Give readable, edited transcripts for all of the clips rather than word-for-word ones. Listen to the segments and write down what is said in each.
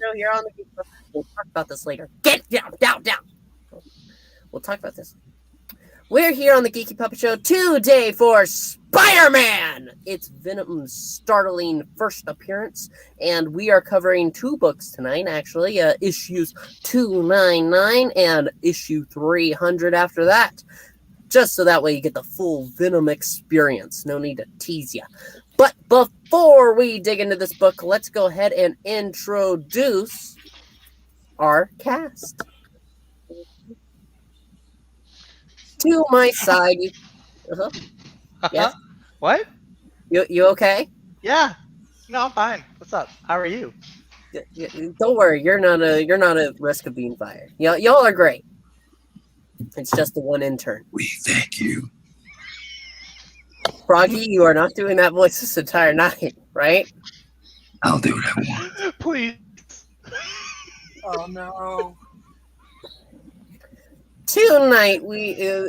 Show here on the Geeky Puppet. We'll talk about this later. Get down, down, down. We'll talk about this. We're here on the Geeky Puppet Show today for Spider-Man! It's Venom's startling first appearance, and we are covering 2 books tonight, actually. Issues 299 and issue 300 after that. Just so that way you get the full Venom experience. No need to tease you. But before we dig into this book, let's go ahead and introduce our cast. To my side, yes. What? You okay? Yeah. No, I'm fine. What's up? How are you? Don't worry, you're not at risk of being fired. Y'all are great. It's just the one intern. We thank you. Froggy, you are not doing that voice this entire night, right? I'll do what I want. Please. Oh no. Tonight,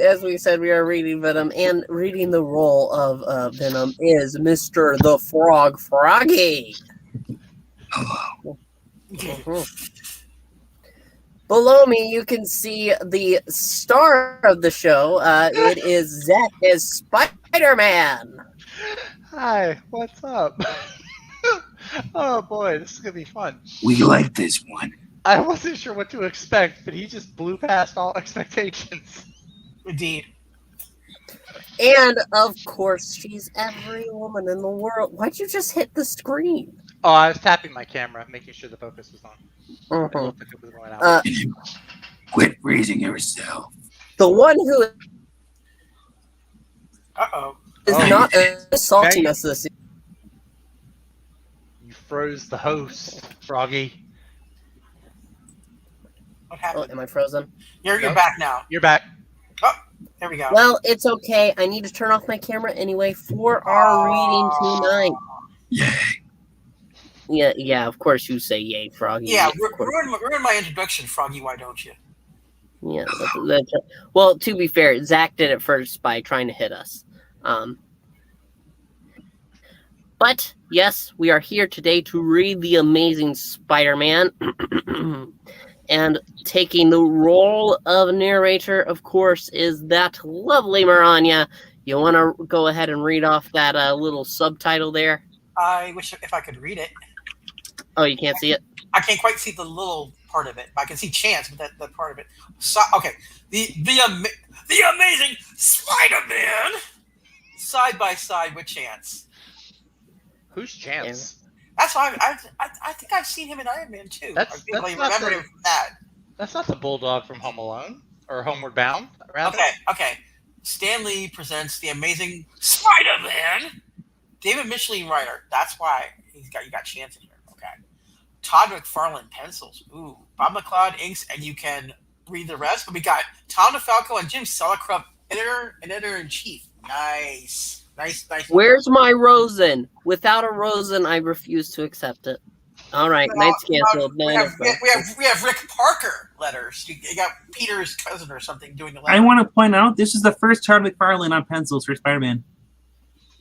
as we said, we are reading Venom, and reading the role of Venom is Mr. the Frog Froggy. Hello. Below me, you can see the star of the show. It is Zach as Spider-Man. Hi. What's up? Oh boy, this is gonna be fun. We like this one. I wasn't sure what to expect, but he just blew past all expectations. Indeed. And, of course, she's every woman in the world. Why'd you just hit the screen? Oh, I was tapping my camera, making sure the focus was on. It Mhm. looked like it was going out. Can you quit raising yourself? The one who Uh-oh. is Oh. not assaulting Hey. us this evening. You froze the host, Froggy. What Oh, happened? am I frozen? You're No. back now. You're back. Oh, there we go. Well, it's okay. I need to turn off my camera anyway for our reading tonight. Yay. Yeah, of course you say yay, Froggy. Yeah, of course. ruin my introduction, Froggy, why don't you? Yeah. Well, to be fair, Zach did it first by trying to hit us. But, yes, we are here today to read The Amazing Spider-Man. And taking the role of narrator, of course, is that lovely Miranya. You want to go ahead and read off that little subtitle there? I wish if I could read it. Oh, you can't see it? I can't quite see the little part of it. I can see Chance, but that part of it. So, okay. The Amazing Spider-Man side by side with Chance. Who's Chance? That's why I think I've seen him in Iron Man 2. That's I vaguely not remember the- him from that. That's not the bulldog from Home Alone or Homeward Bound, rather. Okay. Stan Lee presents The Amazing Spider-Man. David Michelinie writer. That's why you got Chance in here. Okay. Todd McFarlane pencils. Ooh. Bob McLeod inks, and you can read the rest. But we got Tom DeFalco and Jim Sellecrup, editor-in-chief. Nice. Where's my Rosen? Without a Rosen, I refuse to accept it. All right, night's canceled. We have Rick Parker letters. You got Peter's cousin or something doing the letter. I want to point out this is the first Todd McFarlane on pencils for Spider-Man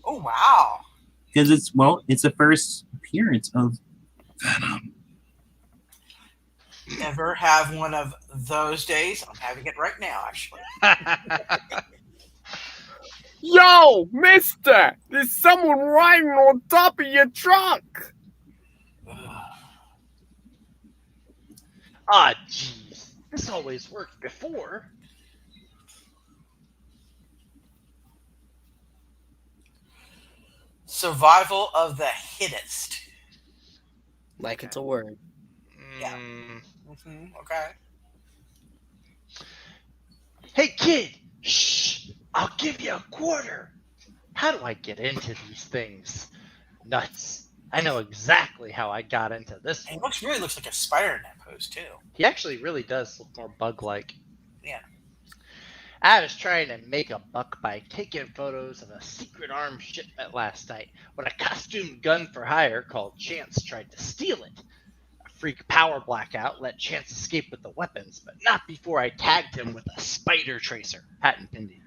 Oh wow! because it's the first appearance of Venom. Never have one of those days. I'm having it right now, actually. Yo, mister! There's someone riding on top of your truck! Ah, jeez. This always worked before. Survival of the Hittist. Like it's a word. Yeah. Okay. Hey, kid! Shh! I'll give you a quarter. How do I get into these things? Nuts. I know exactly how I got into this He one. really looks like a spider in that pose too. He actually really does look more bug-like. Yeah. I was trying to make a buck by taking photos of a secret arms shipment last night when a costumed gun for hire called Chance tried to steal it. A freak power blackout let Chance escape with the weapons, but not before I tagged him with a spider tracer, patent pending.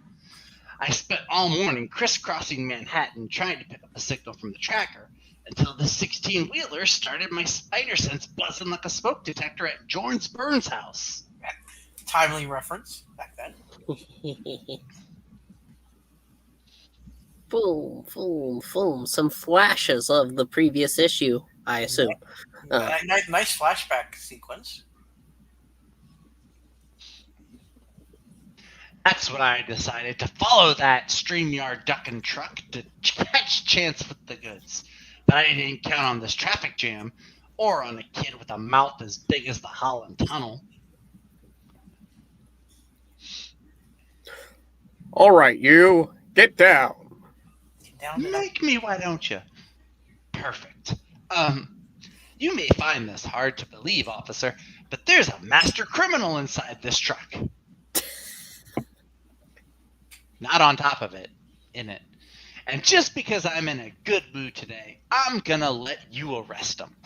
I spent all morning crisscrossing Manhattan trying to pick up a signal from the tracker, Until the 16-wheeler started my spider sense buzzing like a smoke detector at Jorns Burns' house. Timely reference back then. Boom, boom, boom. Some flashes of the previous issue, I assume. Nice flashback sequence. That's when I decided to follow that StreamYard ducking truck to catch Chance with the goods. But I didn't count on this traffic jam or on a kid with a mouth as big as the Holland Tunnel. All right, you. Get down. Get down to that. Make me, why don't you? Perfect. You may find this hard to believe, officer, but there's a master criminal inside this truck. Not on top of it, in it. And just because I'm in a good mood today, I'm gonna let you arrest him.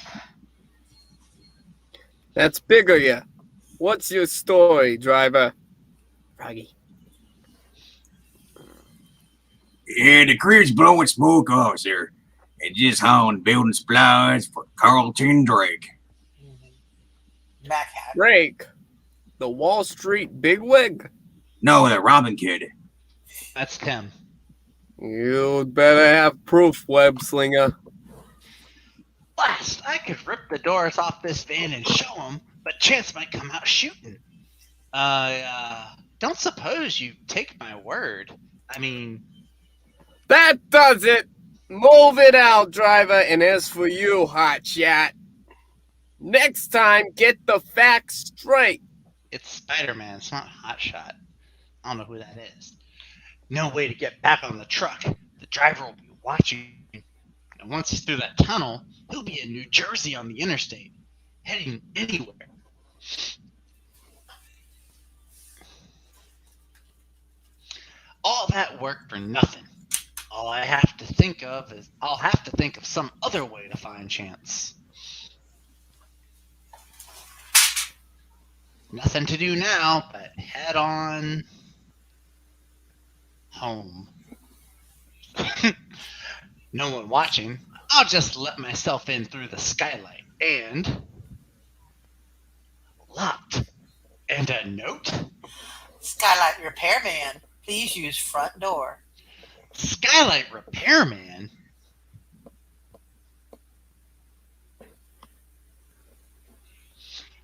That's big of you. What's your story, driver? Froggy. Yeah, the crew's blowing smoke, officer, and just hauling building supplies for Carlton Drake. Mac hat. Drake, the Wall Street bigwig? No, the Robin kid. That's Tim. You'd better have proof, web slinger. Blast! I could rip the doors off this van and show him, but Chance might come out shooting. Don't suppose you take my word. I mean... That does it! Move it out, driver, and as for you, hotshot, next time, get the facts straight. It's Spider-Man, it's not Hotshot. I don't know who that is. No way to get back on the truck. The driver will be watching. And once he's through that tunnel, he'll be in New Jersey on the interstate, heading anywhere. All that work for nothing. All I have to think of is I'll have to think of some other way to find Chance. Nothing to do now but head on home. No one watching. I'll just let myself in through the skylight. And locked. And a note. Skylight repairman. Please use front door. Skylight repairman?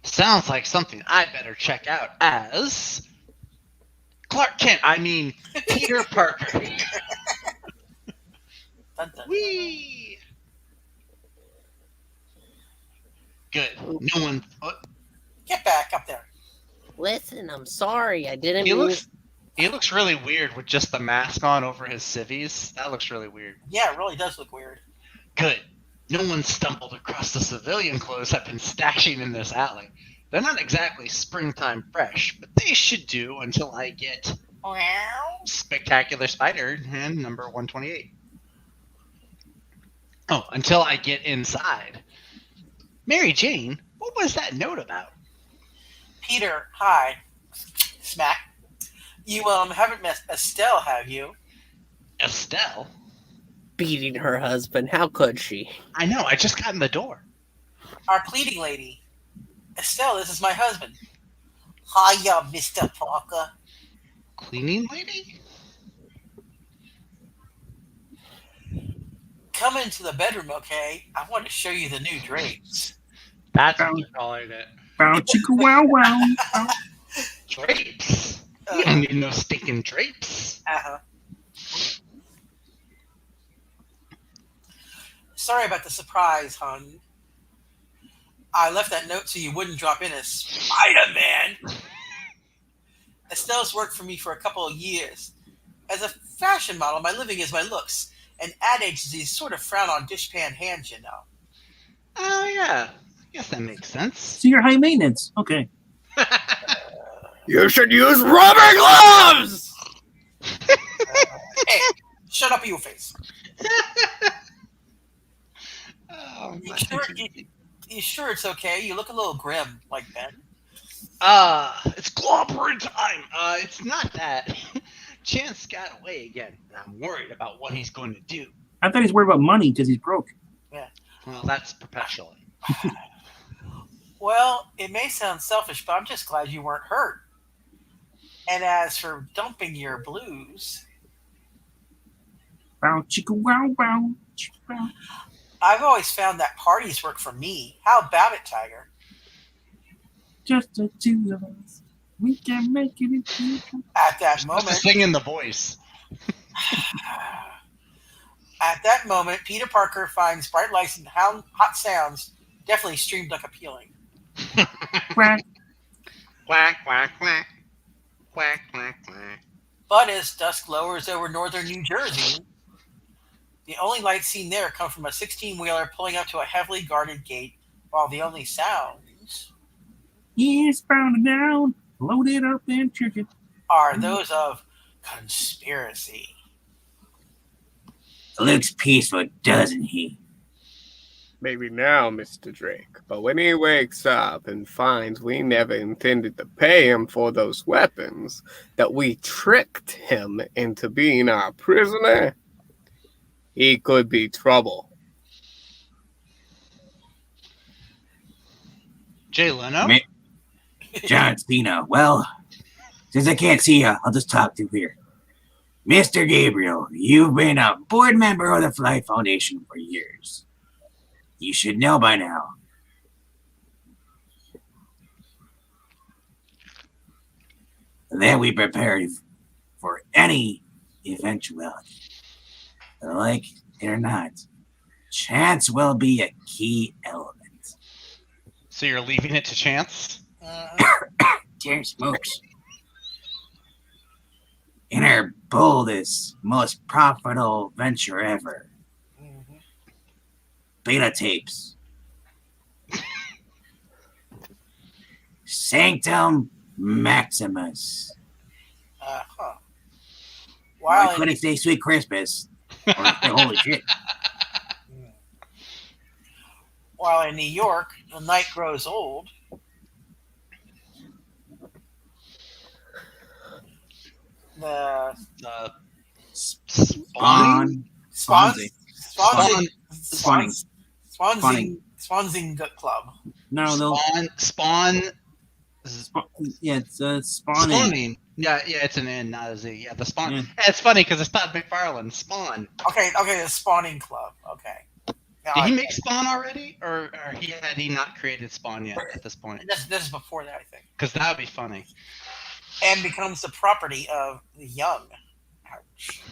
Sounds like something I better check out as Clark Kent. I mean, Peter Parker. Dun, dun. Whee! Good. No one. Get back up there. Listen, I'm sorry. I didn't He mean... looks really weird with just the mask on over his civvies. That looks really weird. Yeah, it really does look weird. Good. No one stumbled across the civilian clothes I've been stashing in this alley. They're not exactly springtime fresh, but they should do until I get Spectacular Spider-Man number 128. Oh, until I get inside. Mary Jane, what was that note about? Peter, hi. Smack. You haven't met Estelle, have you? Estelle? Beating her husband. How could she? I know, I just got in the door. Our pleading lady. Estelle, this is my husband. Hiya, Mr. Parker. Cleaning lady? Come into the bedroom, okay? I want to show you the new drapes. That's what you're calling it. Bow chicka wow wow. Drapes? You don't need no stinking drapes. Uh-huh. Sorry about the surprise, hon. I left that note so you wouldn't drop in as Spider-Man. Estelle's worked for me for a couple of years. As a fashion model, my living is my looks. And ad agencies sort of frown on dishpan hands, you know. Oh, yeah. Guess that makes sense. So you're high maintenance. Okay. You should use rubber gloves! Hey, shut up, you face. Oh, You sure it's okay? You look a little grim, like Ben. It's clobbering time. It's not that. Chance got away again, and I'm worried about what he's going to do. I thought he's worried about money because he's broke. Yeah. Well, that's perpetually. Well, it may sound selfish, but I'm just glad you weren't hurt. And as for dumping your blues, Wow, chicka, wow, wow, chicka, wow. I've always found that parties work for me. How about it, Tiger? Just the two of us. We can make it in future. At that Supposed to moment, sing in the voice. at that moment, Peter Parker finds bright lights and hot sounds definitely streamed like appealing. Quack. Quack, quack, quack. Quack, quack, quack. But as dusk lowers over northern New Jersey, the only lights seen there come from a 16-wheeler pulling up to a heavily guarded gate, while the only sounds Eastbound and down. Load it up and trick it. are those of conspiracy. Looks peaceful, doesn't he? Maybe now, Mr. Drake, but when he wakes up and finds we never intended to pay him for those weapons, that we tricked him into being our prisoner, he could be trouble. Jay Leno? Ma- John Cena. Well, since I can't see you, I'll just talk to here. Mr. Gabriel, you've been a board member of the Flight Foundation for years. You should know by now. That we prepared for any eventuality. Like it or not, chance will be a key element. So you're leaving it to chance? Dear smokes. In our boldest, most profitable venture ever. Beta tapes. Sanctum Maximus. While I couldn't say Sweet Christmas. Or holy shit. While in New York, the night grows old. The Spawn? Swansea Club. No, they'll. Spawn. Yeah, it's spawning. Spawning. Yeah, it's an N, not a Z. Yeah, the Spawn. Yeah. Yeah, it's funny because it's Todd McFarlane. Spawn. Okay, the Spawning Club. Okay. Now Did he make Spawn already, or had he not created Spawn yet at this point? This is before that, I think. Because that would be funny. And becomes the property of the young. Ouch.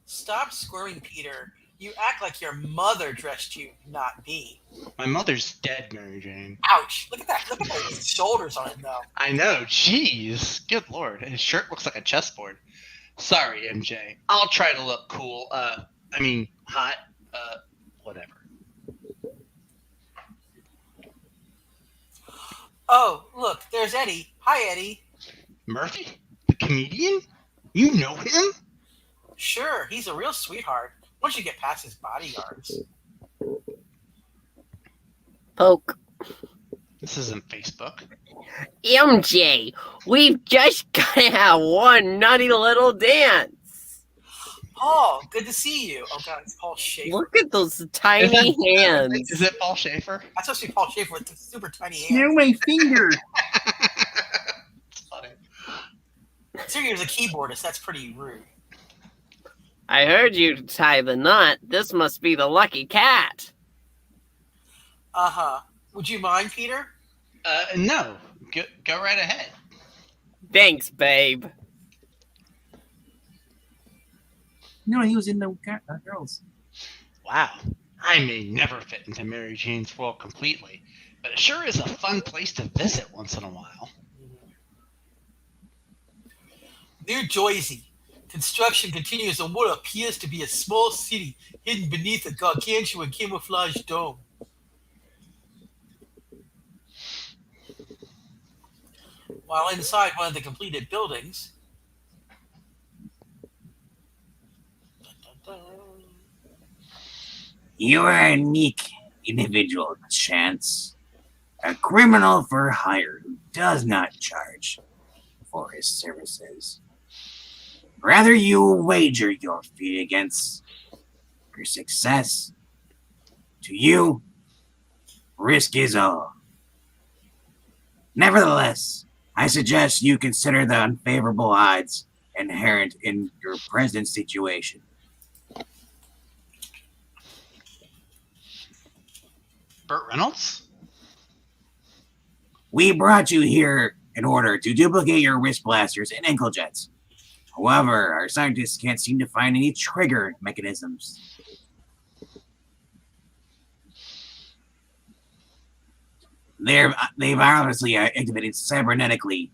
Stop squirming, Peter. You act like your mother dressed you, not me. My mother's dead, Mary Jane. Ouch. Look at that. Look at the shoulders on it, though. I know. Jeez. Good lord. His shirt looks like a chessboard. Sorry, MJ. I'll try to look cool. Hot. Whatever. Oh, look. There's Eddie. Hi, Eddie. Murphy? The comedian? You know him? Sure. He's a real sweetheart. Once you get past his bodyguards. Poke. This isn't Facebook. MJ, we've just got to have one nutty little dance. Paul, good to see you. Oh, God, it's Paul Schaefer. Look at those tiny hands. Is it Paul Schaefer? That's supposed to be Paul Schaefer with the super tiny hands. No, my finger. It's funny. So he was a keyboardist. That's pretty rude. I heard you tie the knot. This must be the lucky cat. Uh-huh. Would you mind, Peter? No. Go right ahead. Thanks, babe. No, he was in the girls. Wow. I may never fit into Mary Jane's world completely, but it sure is a fun place to visit once in a while. New Jersey. Construction continues on what appears to be a small city hidden beneath a gargantuan camouflage dome. While inside one of the completed buildings, You are a unique individual, Chance. A criminal for hire who does not charge for his services. Rather you wager your fee against your success. To you, risk is all. Nevertheless, I suggest you consider the unfavorable odds inherent in your present situation. Burt Reynolds? We brought you here in order to duplicate your wrist blasters and ankle jets. However, our scientists can't seem to find any trigger mechanisms. They've obviously activated cybernetically,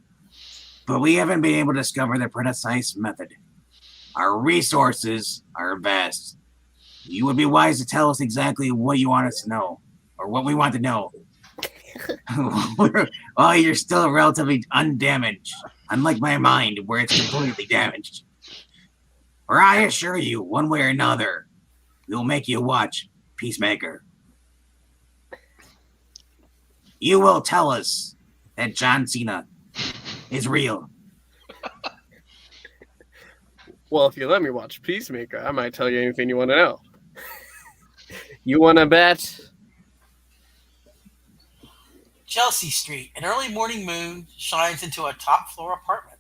but we haven't been able to discover the precise method. Our resources are vast. You would be wise to tell us exactly what you want us to know, or what we want to know. While you're still relatively undamaged, unlike my mind, where it's completely damaged. For I assure you, one way or another, we'll make you watch Peacemaker. You will tell us that John Cena is real. Well, if you let me watch Peacemaker, I might tell you anything you want to know. You want to bet? Chelsea Street. An early morning moon shines into a top floor apartment.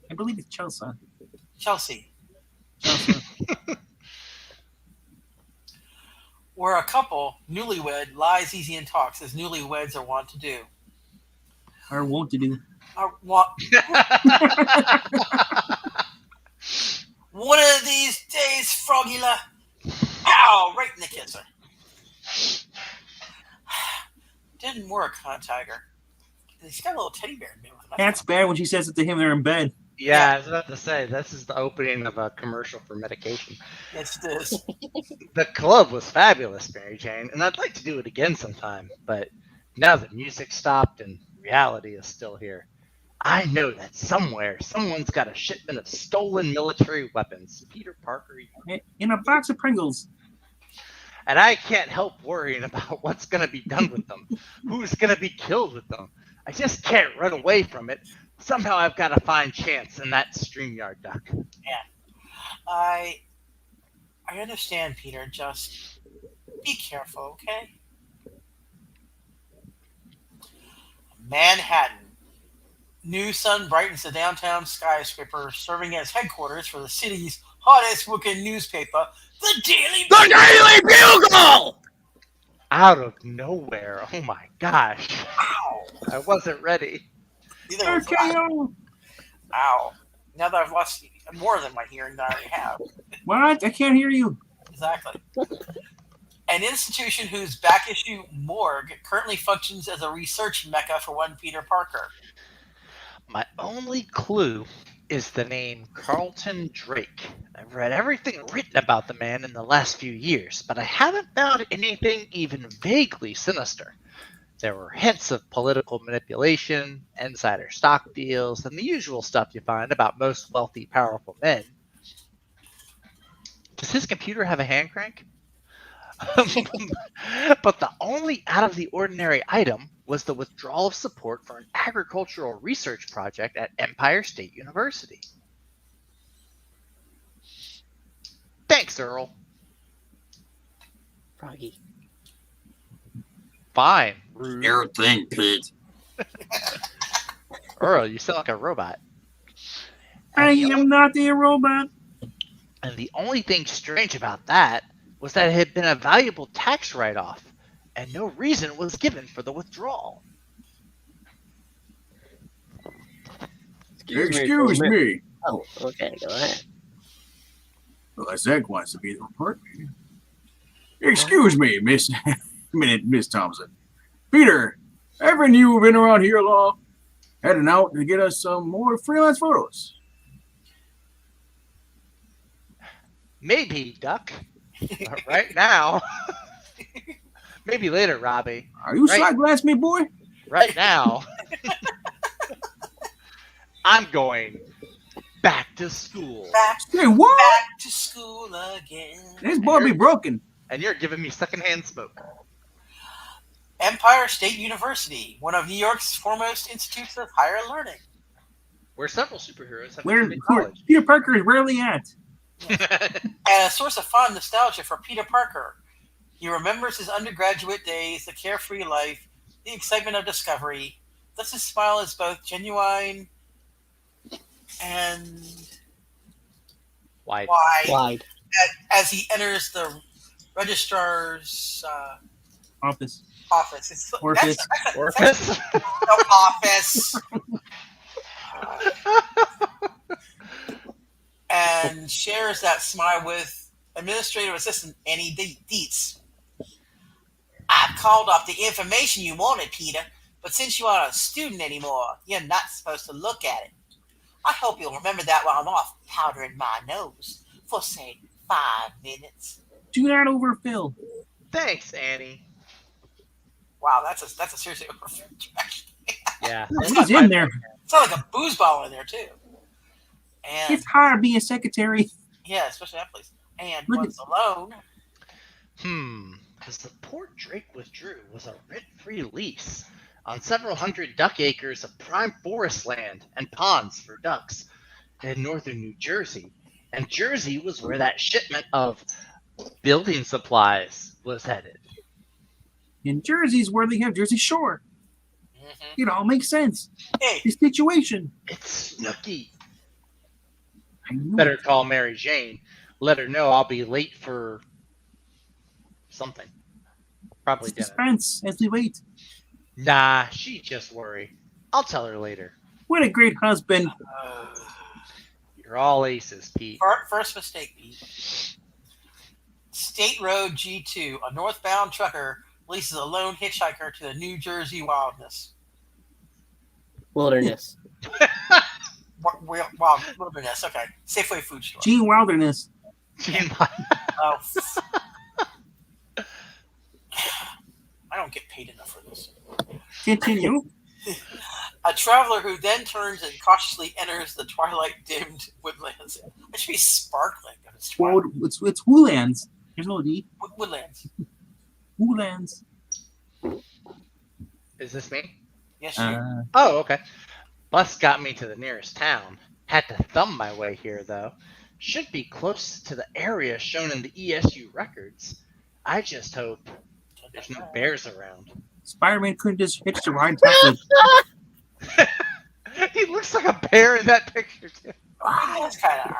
I believe it's Chelsea. Chelsea. Where a couple, newlywed, lies easy and talks as newlyweds are wont to do. Or won't you do? One of these days, Frogula. Ow! Right in the kisser. Didn't work, huh, Tiger? He's got a little teddy bear in there. That's bad when she says it to him. They're in bed. Yeah, I was about to say, this is the opening of a commercial for medication. Yes, it is. The club was fabulous, Mary Jane, and I'd like to do it again sometime, but now that music stopped and reality is still here, I know that somewhere, someone's got a shipment of stolen military weapons. Peter Parker. In a box of Pringles. And I can't help worrying about what's going to be done with them, who's going to be killed with them. I just can't run away from it. Somehow I've got to find Chance in that StreamYard duck. Yeah. I understand, Peter. Just be careful, okay? Manhattan. New sun brightens the downtown skyscraper, serving as headquarters for the city's hottest looking newspaper, the Daily Bugle! Out of nowhere. Oh my gosh. Ow. I wasn't ready. Neither was I. Ow. Now that I've lost more than my hearing that I already have. What? I can't hear you. Exactly. An institution whose back issue morgue currently functions as a research mecca for one Peter Parker. My only clue is the name Carlton Drake. I've read everything written about the man in the last few years, but I haven't found anything even vaguely sinister. There were hints of political manipulation, insider stock deals, and the usual stuff you find about most wealthy, powerful men. Does his computer have a hand crank? But the only out-of-the-ordinary item was the withdrawal of support for an agricultural research project at Empire State University. Thanks, Earl. Froggy. Fine. Your thing, Pete. Earl, you sound like a robot. I am not a robot. And the only thing strange about that was that it had been a valuable tax write-off, and no reason was given for the withdrawal. Excuse me. Oh, okay, go ahead. Well, Zach wants to be the report. Excuse me, Miss Thompson. Peter, haven't you been around here long? Heading out to get us some more freelance photos? Maybe, Duck. But right now. Maybe later, Robbie. Are you side-glass me, boy? Right now. I'm going back to school. Say what? Back to school again. This boy be broken. And you're giving me secondhand smoke. Empire State University, one of New York's foremost institutes of higher learning. where several superheroes have Where attended college. Peter Parker is rarely at. And a source of fun nostalgia for Peter Parker. He remembers his undergraduate days, the carefree life, the excitement of discovery. Thus his smile is both genuine and Why? Wide. as he enters the registrar's Office. office. It's Orifice. Orifice? no office. And shares that smile with administrative assistant Annie Dietz. I've called up the information you wanted, Peter, but since you aren't a student anymore, you're not supposed to look at it. I hope you'll remember that while I'm off powdering my nose for, say, 5 minutes. Do not overfill. Thanks, Annie. Wow, that's a seriously Yeah. What is in there? It's like a booze bottle in there too. And It's hard being a secretary. yeah, especially that place. And Look once alone, Because the port Drake withdrew was a rent-free lease on several hundred duck acres of prime forest land and ponds for ducks in northern New Jersey. And Jersey was where that shipment of building supplies was headed. In Jersey's where they have Jersey Shore. It all makes sense. hey, The situation. It's Snooky. I knew Better it. call Mary Jane. Let her know I'll be late for something. Probably dinner. Suspense as we wait. Nah, she just worry. I'll tell her later. What a great husband. You're all aces, Pete. first mistake, Pete. State Road G2, a northbound trucker leases a lone hitchhiker to the New Jersey wilderness. Wilderness. Wild wilderness, okay. Safeway food store. Gene Wilderness. Oh, I don't get paid enough for this. Continue. A traveler who then turns and cautiously enters the twilight-dimmed woodlands. It should be sparkling if it's twilight. Well, it's Woodlands. There's no D. Woodlands. Woodlands. Is this me? Yes, you. Oh, okay. Bus got me to the nearest town. Had to thumb my way here, though. Should be close to the area shown in the ESU records. I just hope there's no bears around. Spider-Man couldn't just hitch the ride top with. He looks like a bear in that picture, too. That's kind of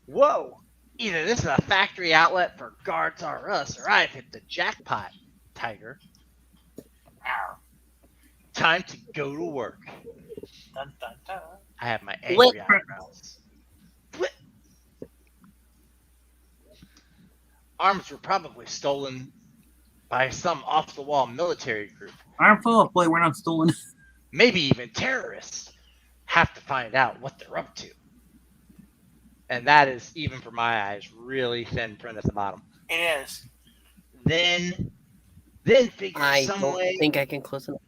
Whoa! Either this is a factory outlet for Guards R Us, or I've hit the jackpot, Tiger. Time to go to work. Dun, dun, dun. I have my angry eyebrows. Flip. Arms were probably stolen by some off-the-wall military group. I'm full of boy, we're not stolen. Maybe even terrorists. Have to find out what they're up to. And that is, even for my eyes, really thin print at the bottom. It is. Then figure I some don't way. think I can close enough.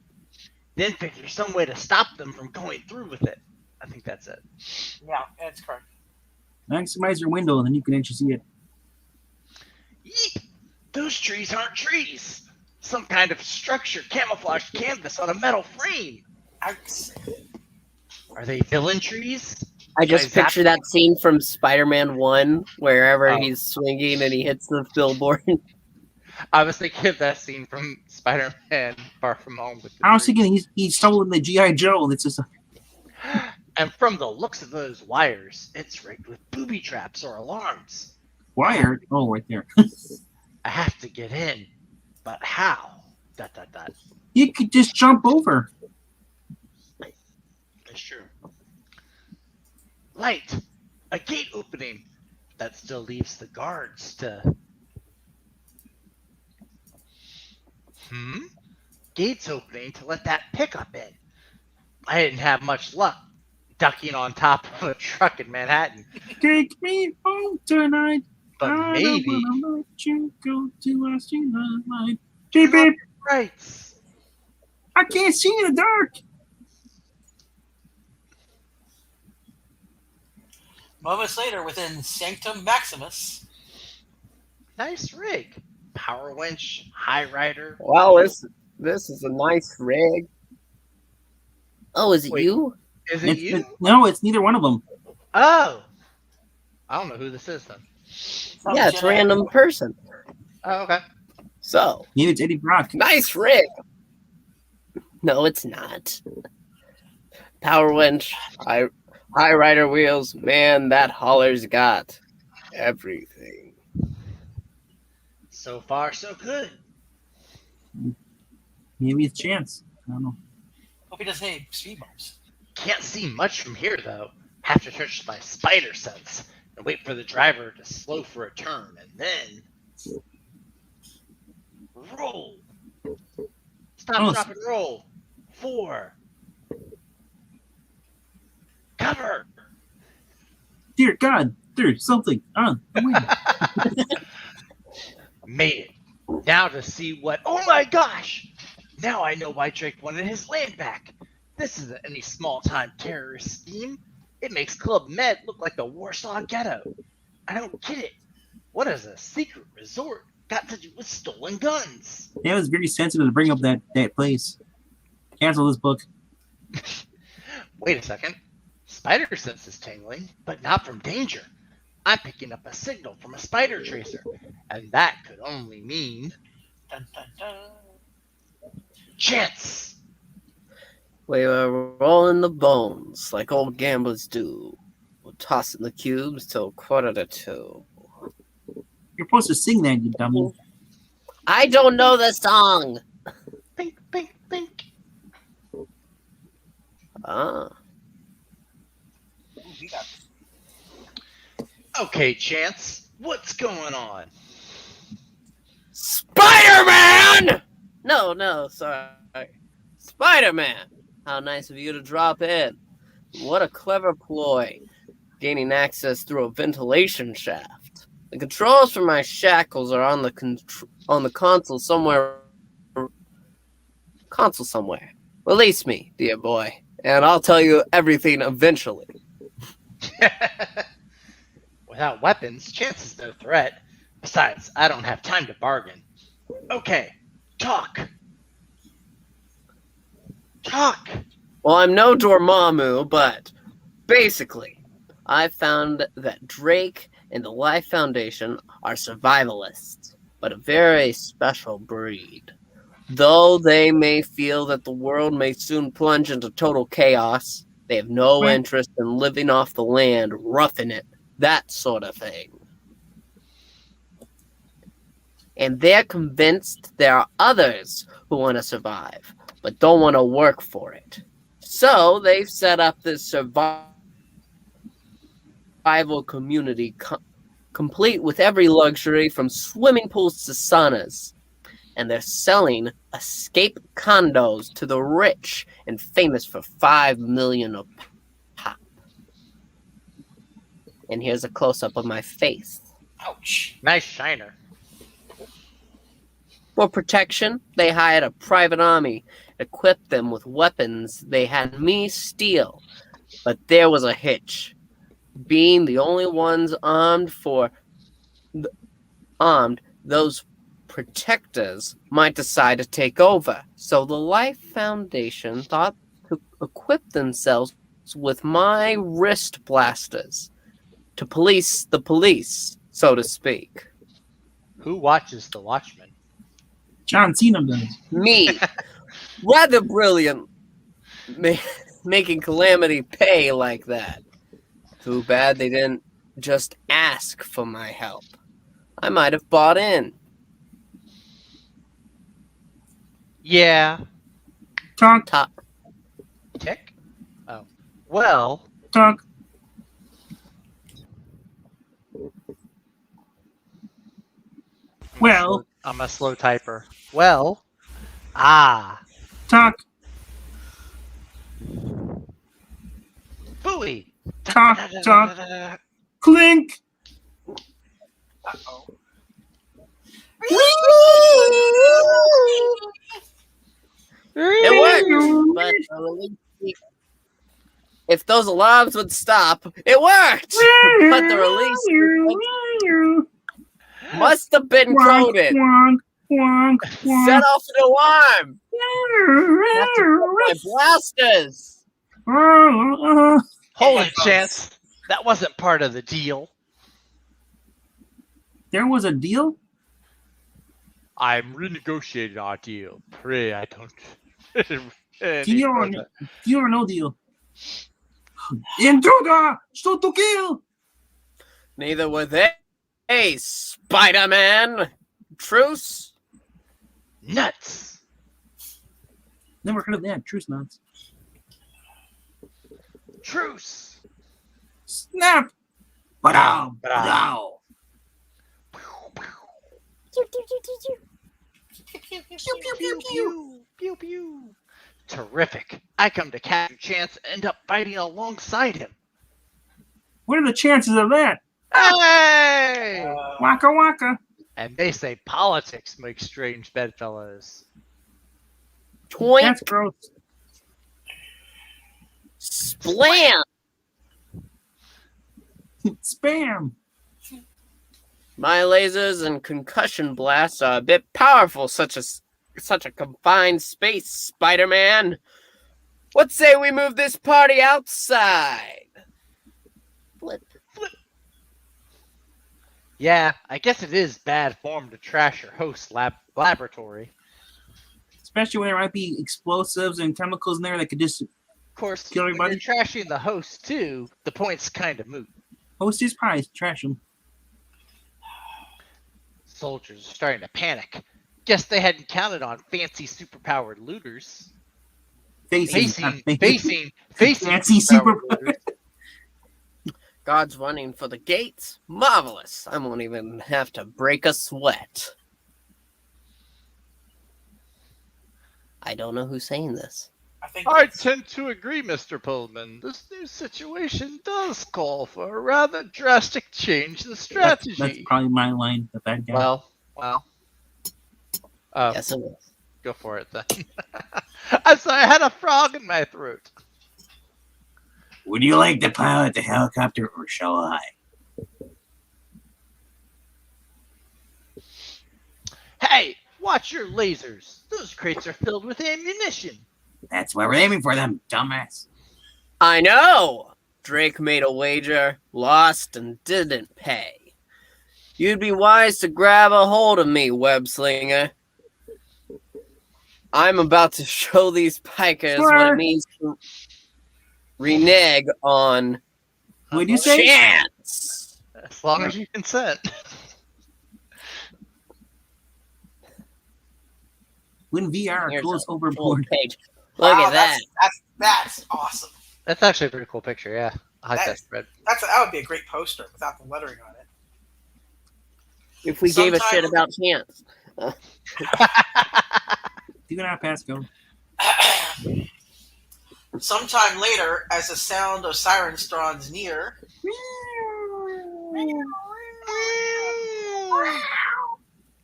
Then figure some way to stop them from going through with it. I think that's it. Yeah, that's correct. Maximize your window and then you can actually see it. Yeep! Those trees aren't trees. Some kind of structured camouflaged canvas on a metal frame. Are they villain trees? I just Zap- picture that scene from Spider-Man 1, wherever Oh. he's swinging and he hits the billboard. I was thinking of that scene from Spider-Man Far From Home. With the I was tree. thinking he's stolen the G.I. Joe. It's just And from the looks of those wires, it's rigged with booby traps or alarms. wire. Oh, right there. I have to get in, but how? ... You could just jump over. That's true. Light! A gate opening! That still leaves the guards to... Gates opening to let that pickup in. I didn't have much luck ducking on top of a truck in Manhattan. Take me home tonight. But I maybe... don't wanna let you go to us tonight. Beep, beep. Right. I can't see in the dark. Moments later, within Sanctum Maximus, Nice rig. Power winch, high rider. Wow, this is a nice rig. Oh, is it Wait. you? Is it you? No, it's neither one of them. Oh. I don't know who this is then. Yeah, it's a random person. Oh, okay. So, Maybe it's Eddie Brock. nice rig. No, it's not. Power winch, high rider wheels. Man, that hauler's got everything. So far, so good. Maybe it's Chance. I don't know. Hope he doesn't hit speed bumps. Can't see much from here, though. Have to search my spider sense and wait for the driver to slow for a turn, and then roll. Stop, drop, and roll. 4. Cover. Dear God, there's something on the wing. Made it. Now to see what. Oh my gosh! Now I know why Drake wanted his land back. This isn't any small-time terrorist scheme. It makes Club Med look like the Warsaw Ghetto. I don't get it. What has a secret resort got to do with stolen guns? Yeah, it was very sensitive to bring up that place. Cancel this book. Wait a second. Spider sense is tingling, but not from danger. I'm picking up a signal from a spider tracer, and that could only mean Dun, dun, dun. Chance. We were rolling the bones like old gamblers do. We're tossing the cubes till 1:45. You're supposed to sing that, you dummy. I don't know the song. Bink, bink, bink. Ah. Ooh, he got Okay, Chance, what's going on? Spider-Man! No, sorry. Spider-Man! How nice of you to drop in. What a clever ploy. Gaining access through a ventilation shaft. The controls for my shackles are on the console somewhere. Release me, dear boy, and I'll tell you everything eventually. Without weapons, Chance is no threat. Besides, I don't have time to bargain. Okay, talk. Talk. Well, I'm no Dormammu, but basically, I found that Drake and the Life Foundation are survivalists, but a very special breed. Though they may feel that the world may soon plunge into total chaos, they have no interest in living off the land, roughing it, that sort of thing. And they're convinced there are others who want to survive, but don't want to work for it. So they've set up this survival community complete with every luxury from swimming pools to saunas. And they're selling escape condos to the rich and famous for $5 million a pop. And here's a close-up of my face. ouch. Nice shiner. For protection, they hired a private army, equipped them with weapons they had me steal. But there was a hitch. Being the only ones armed, those protectors might decide to take over. So the Life Foundation thought to equip themselves with my wrist blasters to police the police, so to speak. Who watches the Watchmen? John Cena does. Me, rather brilliant, making Calamity pay like that. Too bad they didn't just ask for my help. I might have bought in. Yeah. Talk, Tick? Oh. Well, talk. Well, I'm a slow typer. Well, talk, Booey. talk, talk. Clink. Uh-oh. It worked, but if those alarms would stop, it worked. But the release must have been coded. Set off an alarm. Have to put my blasters. Holy chance! That wasn't part of the deal. There was a deal? I'm renegotiating our deal. Pray I don't. Deal or no deal? Intruder! Shoot to kill! Neither were they. Hey, Spider-Man! Truce? Nuts! Never heard of that. Truce nuts. Truce! Snap! Ba-dow, ba-dow. Pew pew. Terrific. I come to capture Chance and end up fighting alongside him. What are the chances of that? Hey! Waka waka. And they say politics make strange bedfellows. Twink! That's gross. Splam! Spam. My lasers and concussion blasts are a bit powerful, such a confined space, Spider-Man. What say we move this party outside? Flip. Yeah, I guess it is bad form to trash your host's laboratory. Especially when there might be explosives and chemicals in there that could just Of course, kill when everybody. you're trashing the host too, the point's kind of moot. Host his pies, trash them. Soldiers are starting to panic. Guess they hadn't counted on fancy superpowered looters. Facing fancy superpowered looters. God's running for the gates. Marvelous. I won't even have to break a sweat. I don't know who's saying this. I tend to agree, Mr. Pullman. This new situation does call for a rather drastic change in strategy. That's probably my line, the bad guy. Well. Yes, it is. Go for it then. I'm sorry, I had a frog in my throat. Would you like to pilot the helicopter or shall I? Hey, watch your lasers. Those crates are filled with ammunition. That's why we're aiming for them, dumbass. I know! Drake made a wager, lost, and didn't pay. You'd be wise to grab a hold of me, web-slinger. I'm about to show these pikers what it means to renege on What'd you say? Chance. As long as you consent. When VR Here's goes a full overboard. page. Look Wow, at that. That's awesome. That's actually a pretty cool picture, yeah. I like that spread. That would be a great poster without the lettering on it. If we gave a shit Sometime- about Chance. You can have Pasco. Sometime later, as the sound of sirens draws near,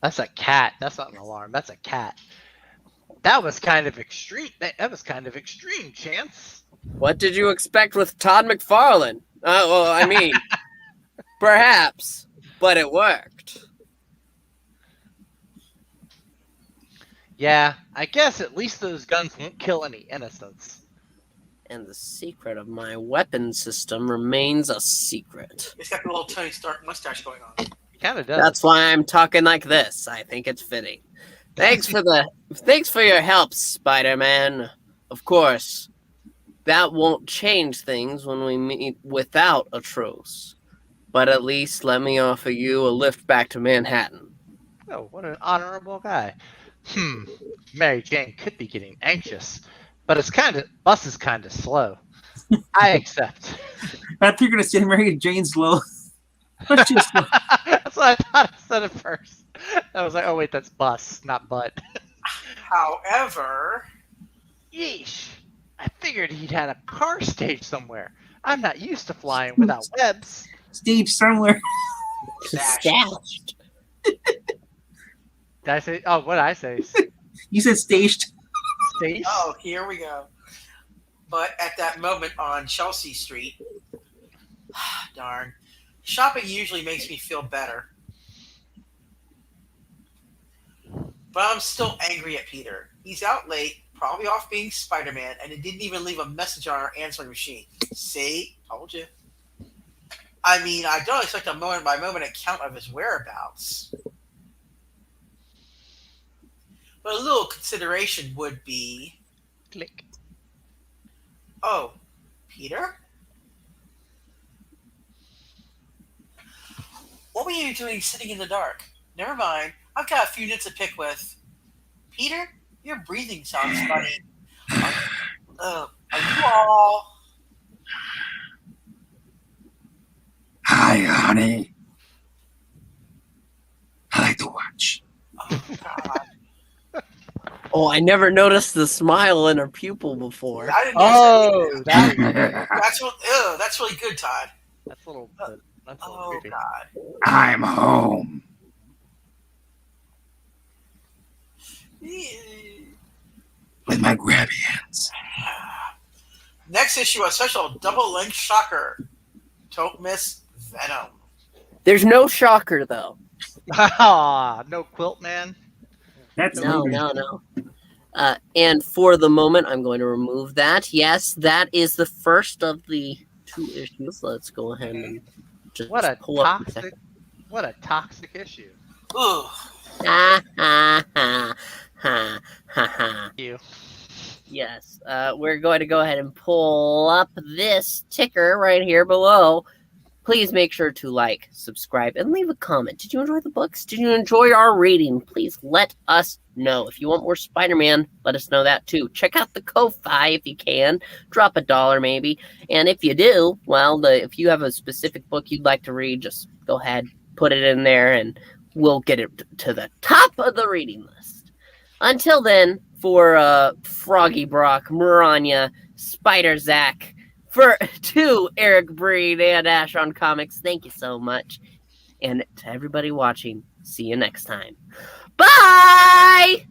That's a cat. That's not an alarm. That's a cat. That was kind of extreme. That was kind of extreme, Chance. What did you expect with Todd McFarlane? Well, I mean, perhaps, but it worked. Yeah, I guess at least those guns won't kill any innocents. And the secret of my weapon system remains a secret. it's got the little Tony Stark mustache going on. It kind of does. That's why I'm talking like this. I think it's fitting. Thanks for your help, Spider-Man. Of course, that won't change things when we meet without a truce. But at least let me offer you a lift back to Manhattan. Oh, what an honorable guy. Mary Jane could be getting anxious, but bus is kind of slow. I accept. I think you're gonna say Mary Jane's low. Let's just That's what I thought I said at first. I was like, oh wait, that's bus, not butt. However, Yeesh. I figured he'd had a car stage somewhere. I'm not used to flying without webs. stage somewhere. Stashed. Did I say? Oh, what did I say? You said staged. Stage? oh, here we go. But at that moment on Chelsea Street, darn, shopping usually makes me feel better. But I'm still angry at Peter. He's out late, probably off being Spider-Man, and it didn't even leave a message on our answering machine. See? Told you. I mean, I don't expect a moment-by-moment account of his whereabouts. But a little consideration would be... Click. Oh, Peter? What were you doing sitting in the dark? Never mind. I've got a few nits to pick with. Peter, your breathing sounds funny. Are you all... Hi, honey. I like to watch. Oh, God. Oh, I never noticed the smile in her pupil before. I didn't know Oh, that is, that's really good, Todd. that's a little Oh, creepy. God. I'm home. With my grabby hands. Next issue, a special double-length shocker. Don't miss Venom. There's no shocker, though. No quilt man. That's No, moving. no. And for the moment, I'm going to remove that. Yes, that is the first of the 2 issues. Let's go ahead and just What a pull up. toxic issue. Ooh. Ha ha ha ha ha ha. You. Yes, we're going to go ahead and pull up this ticker right here below. Please make sure to like, subscribe, and leave a comment. Did you enjoy the books? Did you enjoy our reading? Please let us know. If you want more Spider-Man, let us know that too. Check out the Ko-Fi if you can. Drop $1 maybe. And if you do, well, if you have a specific book you'd like to read, just go ahead, put it in there, and we'll get it to the top of the reading list. Until then, for Froggy Brock, Maranya, Spider Zach, to Eric Breed and Ash on Comics, thank you so much. And to everybody watching, see you next time. Bye!